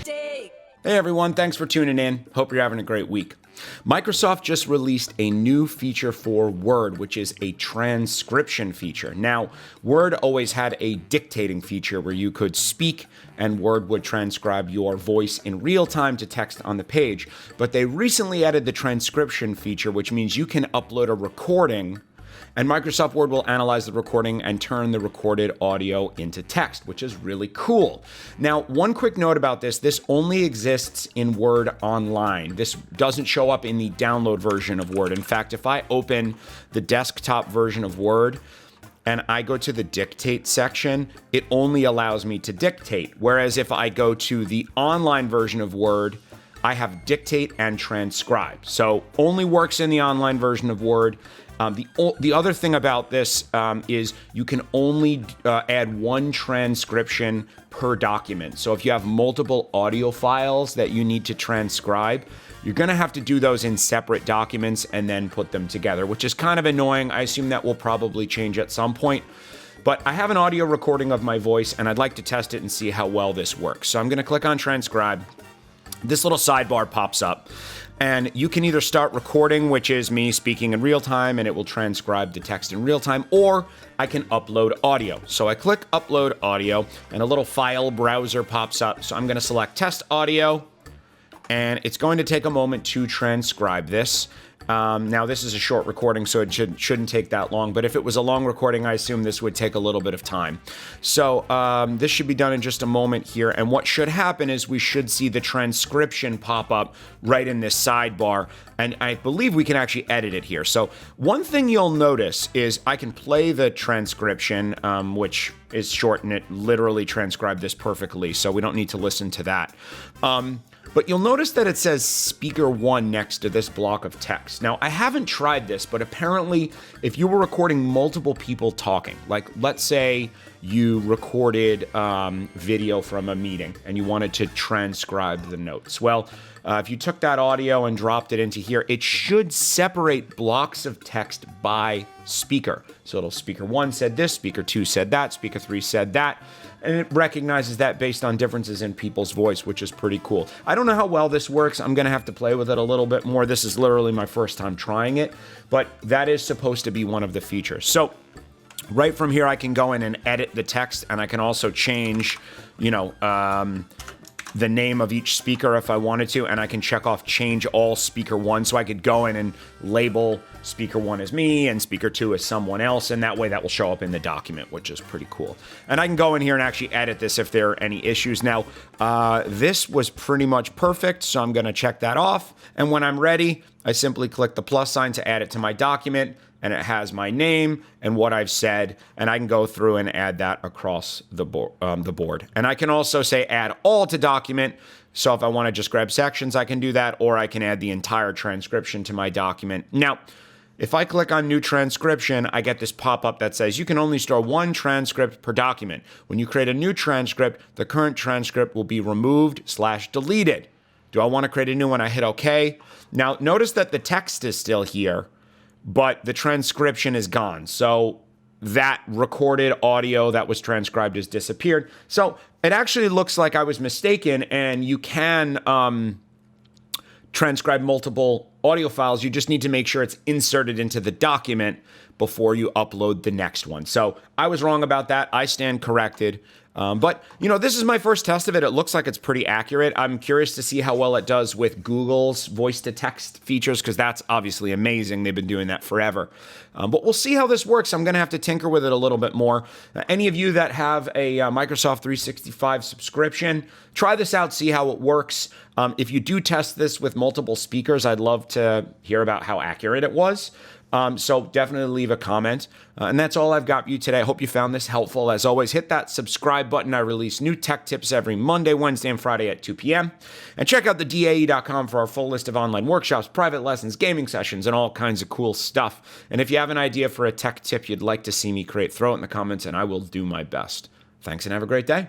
Hey everyone, thanks for tuning in. Hope you're having a great week. Microsoft just released a new feature for Word, which is a transcription feature. Now, Word always had a dictating feature where you could speak and Word would transcribe your voice in real time to text on the page. But they recently added the transcription feature, which means you can upload a recording and Microsoft Word will analyze the recording and turn the recorded audio into text, which is really cool. Now, one quick note about this only exists in Word Online. This doesn't show up in the download version of Word. In fact, if I open the desktop version of Word and I go to the dictate section, it only allows me to dictate. Whereas if I go to the online version of Word, I have dictate and transcribe. So only works in the online version of Word. The other thing about this is you can only add one transcription per document. So if you have multiple audio files that you need to transcribe, you're going to have to do those in separate documents and then put them together, which is kind of annoying. I assume that will probably change at some point. But I have an audio recording of my voice, and I'd like to test it and see how well this works. So I'm going to click on Transcribe. This little sidebar pops up. And you can either start recording, which is me speaking in real time, and it will transcribe the text in real time, or I can upload audio. So I click Upload Audio, and a little file browser pops up. So I'm going to select Test Audio, and it's going to take a moment to transcribe this. Now, this is a short recording, so it shouldn't take that long. But if it was a long recording, I assume this would take a little bit of time. So this should be done in just a moment here. And what should happen is we should see the transcription pop up right in this sidebar. And I believe we can actually edit it here. So one thing you'll notice is I can play the transcription, which is short, and it literally transcribed this perfectly. So we don't need to listen to that. But you'll notice that it says speaker 1 next to this block of text. Now, I haven't tried this, but apparently if you were recording multiple people talking, like let's say you recorded video from a meeting and you wanted to transcribe the notes. Well, if you took that audio and dropped it into here, it should separate blocks of text by speaker. So it'll speaker 1 said this, speaker 2 said that, speaker 3 said that. And it recognizes that based on differences in people's voice, which is pretty cool. I don't know how well this works. I'm going to have to play with it a little bit more. This is literally my first time trying it, but that is supposed to be one of the features. So right from here, I can go in and edit the text, and I can also change, the name of each speaker if I wanted to, and I can check off change all speaker 1, so I could go in and label speaker 1 as me and speaker 2 as someone else, and that way that will show up in the document, which is pretty cool. And I can go in here and actually edit this if there are any issues. Now, this was pretty much perfect, so I'm going to check that off, and when I'm ready, I simply click the plus sign to add it to my document, and it has my name and what I've said, and I can go through and add that across the board. And I can also say add all to document, so if I want to just grab sections, I can do that, or I can add the entire transcription to my document. Now, if I click on New Transcription, I get this pop-up that says you can only store one transcript per document. When you create a new transcript, the current transcript will be removed/deleted. Do I want to create a new one? I hit OK. Now, notice that the text is still here, but the transcription is gone. So that recorded audio that was transcribed has disappeared. So it actually looks like I was mistaken, and you can transcribe multiple audio files. You just need to make sure it's inserted into the document before you upload the next one. So I was wrong about that. I stand corrected. But, this is my first test of it. It looks like it's pretty accurate. I'm curious to see how well it does with Google's voice-to-text features, because that's obviously amazing. They've been doing that forever. But we'll see how this works. I'm going to have to tinker with it a little bit more. Any of you that have a Microsoft 365 subscription, try this out, see how it works. If you do test this with multiple speakers, I'd love to hear about how accurate it was. So definitely leave a comment. And that's all I've got for you today. I hope you found this helpful. As always, hit that subscribe button. I release new tech tips every Monday, Wednesday, and Friday at 2 p.m. And check out thedae.com for our full list of online workshops, private lessons, gaming sessions, and all kinds of cool stuff. And if you have an idea for a tech tip you'd like to see me create, throw it in the comments, and I will do my best. Thanks, and have a great day.